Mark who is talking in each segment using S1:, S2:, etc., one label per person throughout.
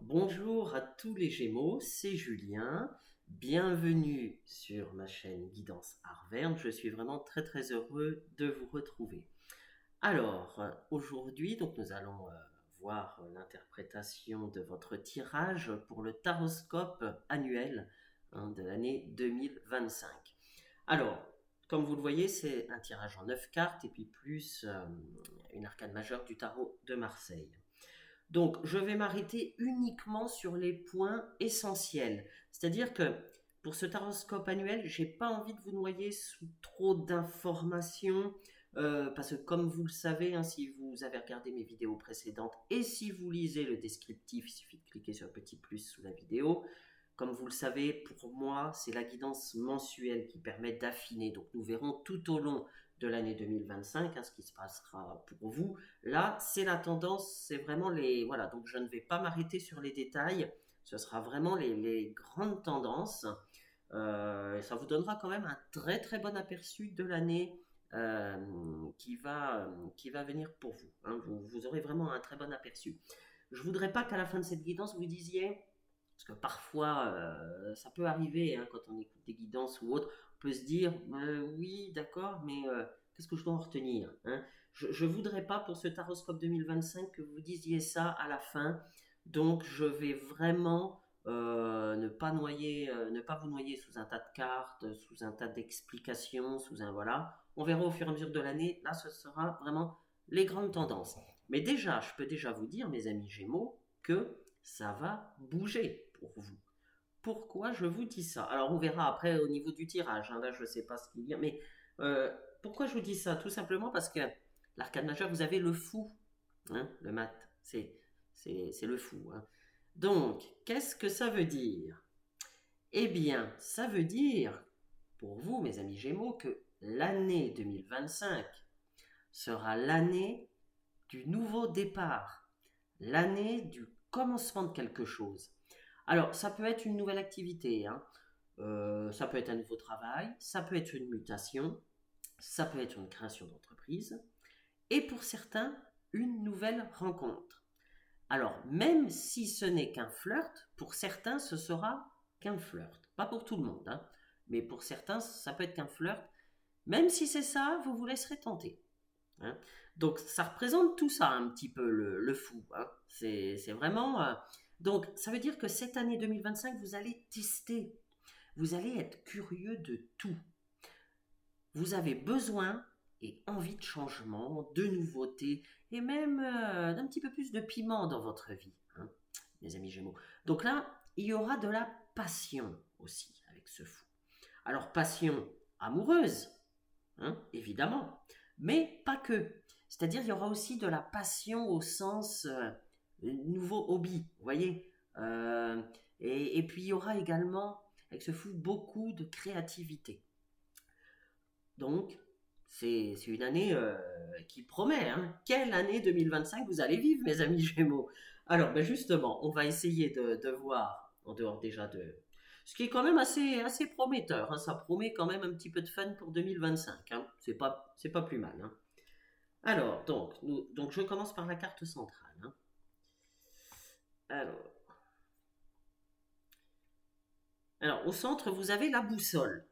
S1: Bonjour à tous les Gémeaux, c'est Julien. Bienvenue sur ma chaîne Guidance Arverne. Je suis vraiment très heureux de vous retrouver. Alors, aujourd'hui, donc nous allons voir l'interprétation de votre tirage pour le taroscope annuel de l'année 2025. Alors, comme vous le voyez, c'est un tirage en 9 cartes et puis plus une arcane majeure du tarot de Marseille. Donc, je vais m'arrêter uniquement sur les points essentiels. C'est-à-dire que pour ce taroscope annuel, j'ai pas envie de vous noyer sous trop d'informations. Parce que comme vous le savez, hein, si vous avez regardé mes vidéos précédentes et si vous lisez le descriptif, il suffit de cliquer sur le petit plus sous la vidéo. Comme vous le savez, pour moi, c'est la guidance mensuelle qui permet d'affiner. Donc nous verrons tout au long de l'année 2025 ce qui se passera pour vous. Là, c'est la tendance, c'est vraiment les... Voilà, donc je ne vais pas m'arrêter sur les détails. Ce sera vraiment les grandes tendances. Ça vous donnera quand même un très bon aperçu de l'année qui va venir pour vous, hein. Vous aurez vraiment un très bon aperçu. Je voudrais pas qu'à la fin de cette guidance, vous disiez, parce que parfois ça peut arriver quand on écoute des guidances ou autres, on peut se dire oui, d'accord, mais qu'est-ce que je dois en retenir, hein. Je ne voudrais pas pour ce Taroscope 2025 que vous disiez ça à la fin, donc je vais vraiment ne pas vous noyer sous un tas de cartes, sous un tas d'explications, sous un voilà. On verra au fur et à mesure de l'année. Là, ce sera vraiment les grandes tendances. Mais déjà, je peux déjà vous dire, mes amis Gémeaux, que ça va bouger pour vous. Pourquoi je vous dis ça? Alors, on verra après au niveau du tirage, hein. Là, je ne sais pas ce qu'il y a. Mais pourquoi je vous dis ça? Tout simplement parce que l'arcade majeur, vous avez le fou, hein, le mat. C'est le fou, hein. Donc, qu'est-ce que ça veut dire? Eh bien, ça veut dire, pour vous, mes amis Gémeaux, que l'année 2025 sera l'année du nouveau départ, l'année du commencement de quelque chose. Alors, ça peut être une nouvelle activité, hein. Ça peut être un nouveau travail, ça peut être une mutation, ça peut être une création d'entreprise, et pour certains, une nouvelle rencontre. Alors, même si ce n'est qu'un flirt, pour certains, ce sera qu'un flirt. Pas pour tout le monde, hein, mais pour certains, ça peut être qu'un flirt. Même si c'est ça, vous vous laisserez tenter, hein. Donc, ça représente tout ça un petit peu, le fou, hein. C'est vraiment... donc, ça veut dire que cette année 2025, vous allez tester. Vous allez être curieux de tout. Vous avez besoin et envie de changement, de nouveautés et même d'un petit peu plus de piment dans votre vie, hein, mes amis Gémeaux. Donc là, il y aura de la passion aussi avec ce fou. Alors passion amoureuse, hein, évidemment, mais pas que. C'est-à-dire il y aura aussi de la passion au sens nouveau hobby, vous voyez. Et puis il y aura également avec ce fou beaucoup de créativité. Donc, c'est une année qui promet, hein. Quelle année 2025 vous allez vivre, mes amis Gémeaux? Alors, ben justement, on va essayer de voir, en dehors déjà de... Ce qui est quand même assez prometteur, hein. Ça promet quand même un petit peu de fun pour 2025, hein. C'est pas plus mal, hein. Alors, donc, je commence par la carte centrale, hein. Alors, au centre, vous avez la boussole.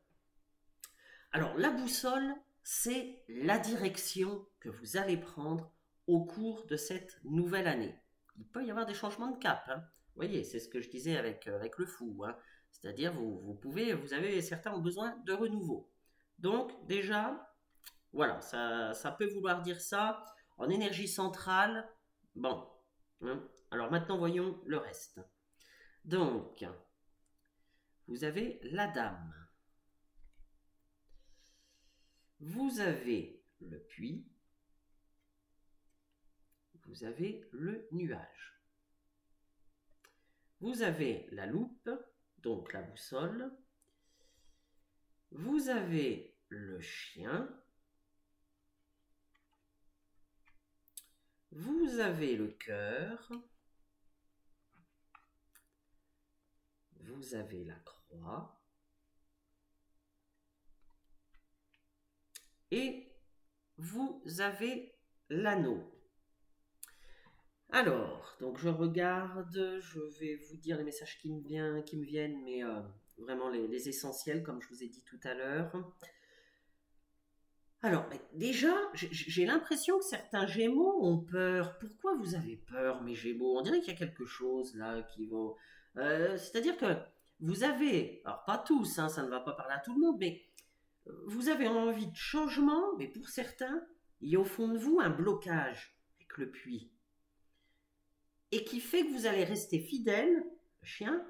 S1: Alors, la boussole, c'est la direction que vous allez prendre au cours de cette nouvelle année. Il peut y avoir des changements de cap, hein. Vous voyez, c'est ce que je disais avec le fou, hein. C'est-à-dire, vous avez, certains ont besoin de renouveau. Donc, déjà, voilà, ça peut vouloir dire ça. En énergie centrale, bon, hein. Alors maintenant, voyons le reste. Donc, vous avez la dame. Vous avez le puits. Vous avez le nuage. Vous avez la loupe, donc la boussole. Vous avez le chien. Vous avez le cœur. Vous avez la croix. Et vous avez l'anneau. Alors, donc je regarde, je vais vous dire les messages qui me viennent, mais vraiment les essentiels, comme je vous ai dit tout à l'heure. Alors, déjà, j'ai l'impression que certains Gémeaux ont peur. Pourquoi vous avez peur, mes Gémeaux? On dirait qu'il y a quelque chose là qui vaut. C'est-à-dire que vous avez, alors pas tous, hein, ça ne va pas parler à tout le monde, mais vous avez envie de changement, mais pour certains, il y a au fond de vous un blocage avec le puits. Et qui fait que vous allez rester fidèle, le chien,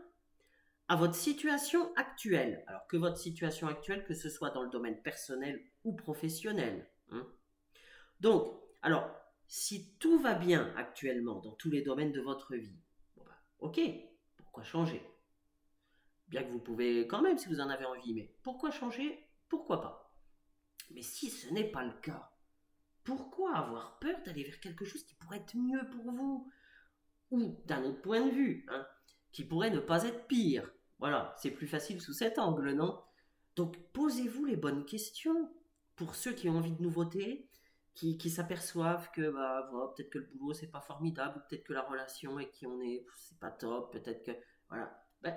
S1: à votre situation actuelle. Alors que votre situation actuelle, que ce soit dans le domaine personnel ou professionnel. Hein. Donc, alors, si tout va bien actuellement dans tous les domaines de votre vie, bon ben, ok, pourquoi changer? Bien que vous pouvez quand même si vous en avez envie, mais pourquoi changer? Pourquoi pas? Mais si ce n'est pas le cas, pourquoi avoir peur d'aller vers quelque chose qui pourrait être mieux pour vous? Ou d'un autre point de vue, hein, qui pourrait ne pas être pire. Voilà, c'est plus facile sous cet angle, non? Donc posez-vous les bonnes questions. Pour ceux qui ont envie de nouveautés, qui s'aperçoivent que bah, voilà, peut-être que le boulot c'est pas formidable, peut-être que la relation avec qui on est c'est pas top, peut-être que voilà, ben,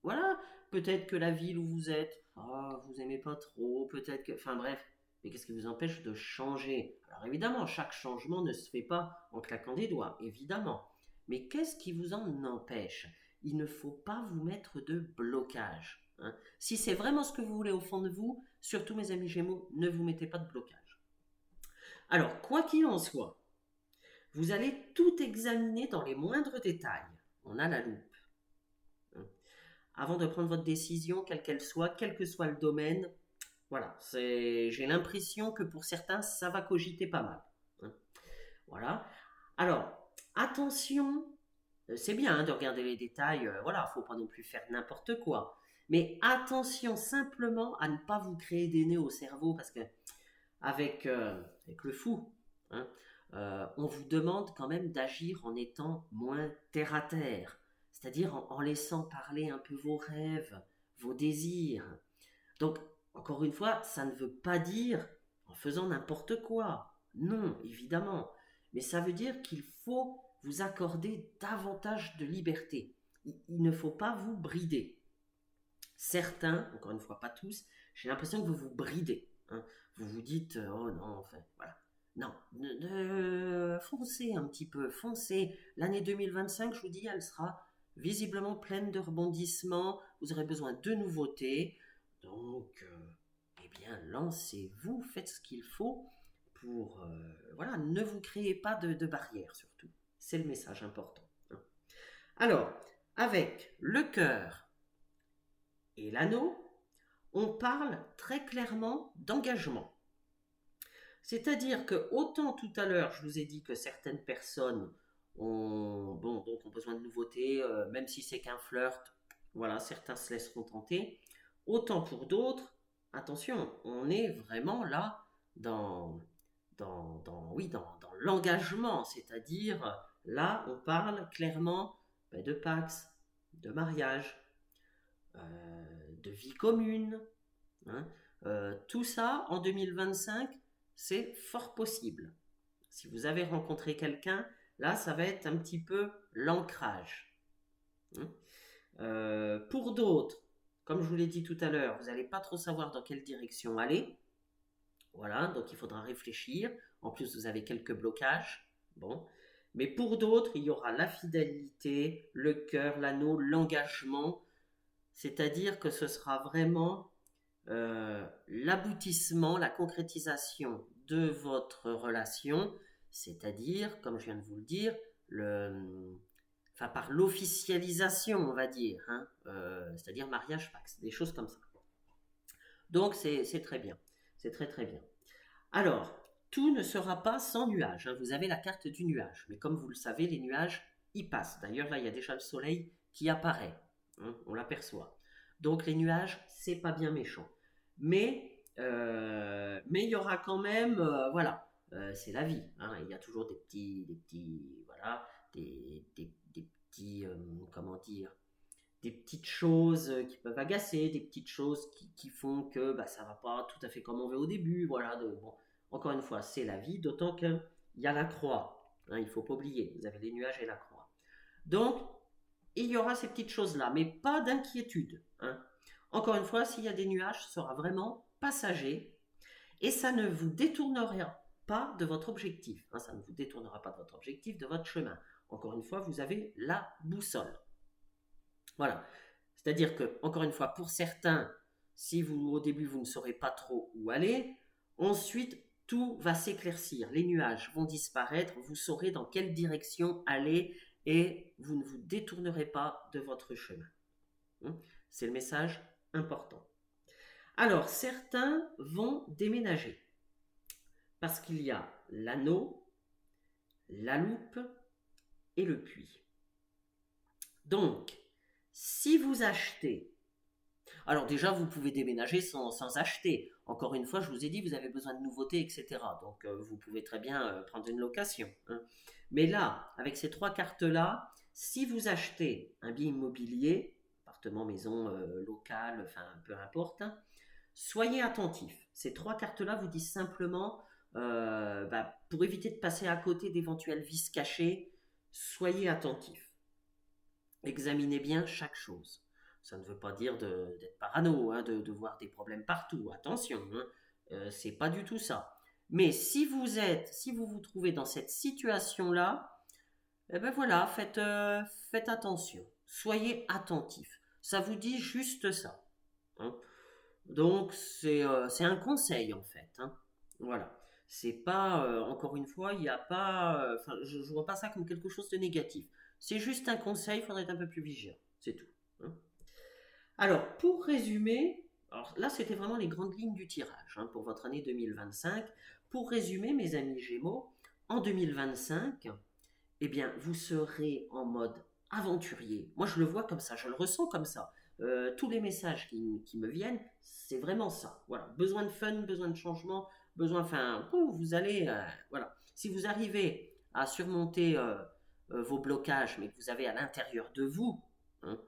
S1: voilà, peut-être que la ville où vous êtes, vous aimez pas trop, peut-être que, enfin bref, mais qu'est-ce qui vous empêche de changer? Alors évidemment, chaque changement ne se fait pas en claquant des doigts, évidemment. Mais qu'est-ce qui vous en empêche? Il ne faut pas vous mettre de blocage. Hein. Si c'est vraiment ce que vous voulez au fond de vous, surtout mes amis Gémeaux, ne vous mettez pas de blocage. Alors, quoi qu'il en soit, vous allez tout examiner dans les moindres détails. On a la loupe. Hein. Avant de prendre votre décision, quelle qu'elle soit, quel que soit le domaine, voilà, j'ai l'impression que pour certains, ça va cogiter pas mal. Hein. Voilà. Alors, attention, c'est bien hein, de regarder les détails, voilà, faut pas non plus faire n'importe quoi. Mais attention simplement à ne pas vous créer des nœuds au cerveau parce que avec le fou, hein, on vous demande quand même d'agir en étant moins terre à terre, c'est-à-dire en laissant parler un peu vos rêves, vos désirs. Donc, encore une fois, ça ne veut pas dire en faisant n'importe quoi. Non, évidemment. Mais ça veut dire qu'il faut vous accorder davantage de liberté. Il ne faut pas vous brider. Certains, encore une fois pas tous, j'ai l'impression que vous vous bridez. Hein. Vous vous dites, oh non, enfin, voilà. Non, foncez un petit peu, foncez. L'année 2025, je vous dis, elle sera visiblement pleine de rebondissements. Vous aurez besoin de nouveautés. Donc, eh bien, lancez-vous, faites ce qu'il faut pour, voilà, ne vous créez pas de barrières surtout. C'est le message important. Hein. Alors, avec le cœur et l'anneau, on parle très clairement d'engagement. C'est-à-dire que autant tout à l'heure, je vous ai dit que certaines personnes ont besoin de nouveautés, même si c'est qu'un flirt, voilà, certains se laisseront tenter. Autant pour d'autres, attention, on est vraiment là dans l'engagement, c'est-à-dire là, on parle clairement de Pax, de mariage, de vie commune. Hein. Tout ça, en 2025, c'est fort possible. Si vous avez rencontré quelqu'un, là, ça va être un petit peu l'ancrage. Hein. Pour d'autres, comme je vous l'ai dit tout à l'heure, vous n'allez pas trop savoir dans quelle direction aller. Voilà, donc il faudra réfléchir. En plus, vous avez quelques blocages. Bon. Mais pour d'autres, il y aura la fidélité, le cœur, l'anneau, l'engagement. C'est-à-dire que ce sera vraiment l'aboutissement, la concrétisation de votre relation, c'est-à-dire, comme je viens de vous le dire, enfin, par l'officialisation, on va dire, hein, c'est-à-dire mariage pax, des choses comme ça. Donc c'est très bien, c'est très très bien. Alors, tout ne sera pas sans nuages. Hein. Vous avez la carte du nuage, mais comme vous le savez, les nuages y passent. D'ailleurs, là, il y a déjà le soleil qui apparaît. Hein, on l'aperçoit. Donc les nuages, c'est pas bien méchant. Mais il y aura quand même, voilà, c'est la vie. Hein, il y a toujours voilà, des petits, comment dire, des petites choses qui peuvent agacer, des petites choses qui font que bah, ça va pas tout à fait comme on veut au début. Voilà, bon, encore une fois, c'est la vie, d'autant qu'il y a la croix. Hein, il ne faut pas oublier, vous avez les nuages et la croix. Donc, il y aura ces petites choses-là, mais pas d'inquiétude. Hein. Encore une fois, s'il y a des nuages, ce sera vraiment passager et ça ne vous détournera pas de votre objectif. Hein, ça ne vous détournera pas de votre objectif, de votre chemin. Encore une fois, vous avez la boussole. Voilà. C'est-à-dire que, encore une fois, pour certains, si vous, au début, vous ne saurez pas trop où aller, ensuite, tout va s'éclaircir. Les nuages vont disparaître, vous saurez dans quelle direction aller et vous ne vous détournerez pas de votre chemin. C'est le message important. Alors, certains vont déménager parce qu'il y a l'anneau, la loupe et le puits. Donc, si vous achetez, alors déjà vous pouvez déménager sans acheter. Encore une fois, je vous ai dit, vous avez besoin de nouveautés, etc. Donc vous pouvez très bien prendre une location. Hein. Mais là, avec ces 3 cartes-là, si vous achetez un bien immobilier, appartement, maison, local, enfin peu importe, hein, soyez attentifs. Ces 3 cartes-là vous disent simplement, pour éviter de passer à côté d'éventuels vices cachés, soyez attentifs. Examinez bien chaque chose. Ça ne veut pas dire d'être parano, hein, de voir des problèmes partout. Attention, hein, c'est pas du tout ça. Mais si vous vous trouvez dans cette situation-là, eh ben voilà, faites attention. Soyez attentif. Ça vous dit juste ça. Hein. Donc c'est un conseil en fait. Hein. Voilà. C'est pas, encore une fois, il n'y a pas, je ne vois pas ça comme quelque chose de négatif. C'est juste un conseil, il faudrait être un peu plus vigilant. C'est tout. Hein. Alors, pour résumer, alors là, c'était vraiment les grandes lignes du tirage hein, pour votre année 2025. Pour résumer, mes amis Gémeaux, en 2025, eh bien, vous serez en mode aventurier. Moi, je le vois comme ça, je le ressens comme ça. Tous les messages qui me viennent, c'est vraiment ça. Voilà, besoin de fun, besoin de changement, besoin, enfin, vous allez, voilà. Si vous arrivez à surmonter vos blocages, mais que vous avez à l'intérieur de vous, hein,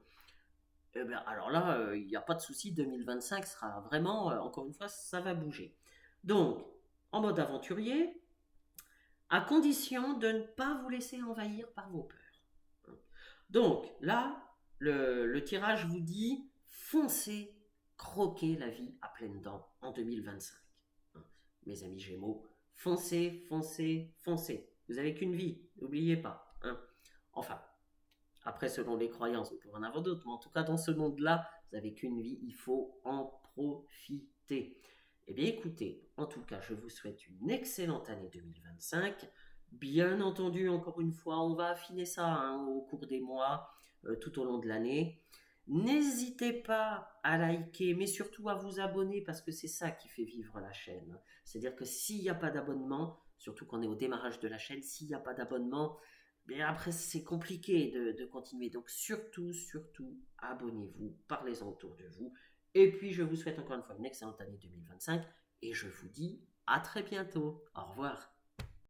S1: eh bien, alors là, il n'y a pas de souci, 2025 sera vraiment, encore une fois, ça va bouger. Donc, en mode aventurier, à condition de ne pas vous laisser envahir par vos peurs. Donc là, le tirage vous dit foncez, croquez la vie à pleines dents en 2025. Mes amis Gémeaux, foncez, foncez, foncez. Vous n'avez qu'une vie, n'oubliez pas. Hein. Enfin, après, selon les croyances, vous pouvez en avoir d'autres, mais en tout cas, dans ce monde-là, vous n'avez qu'une vie, il faut en profiter. Eh bien, écoutez, en tout cas, je vous souhaite une excellente année 2025. Bien entendu, encore une fois, on va affiner ça hein, au cours des mois, tout au long de l'année. N'hésitez pas à liker, mais surtout à vous abonner parce que c'est ça qui fait vivre la chaîne. C'est-à-dire que s'il n'y a pas d'abonnement, surtout qu'on est au démarrage de la chaîne, s'il n'y a pas d'abonnement, mais après, c'est compliqué de continuer. Donc, surtout, surtout, abonnez-vous, parlez-en autour de vous. Et puis, je vous souhaite encore une fois une excellente année 2025 et je vous dis à très bientôt. Au revoir.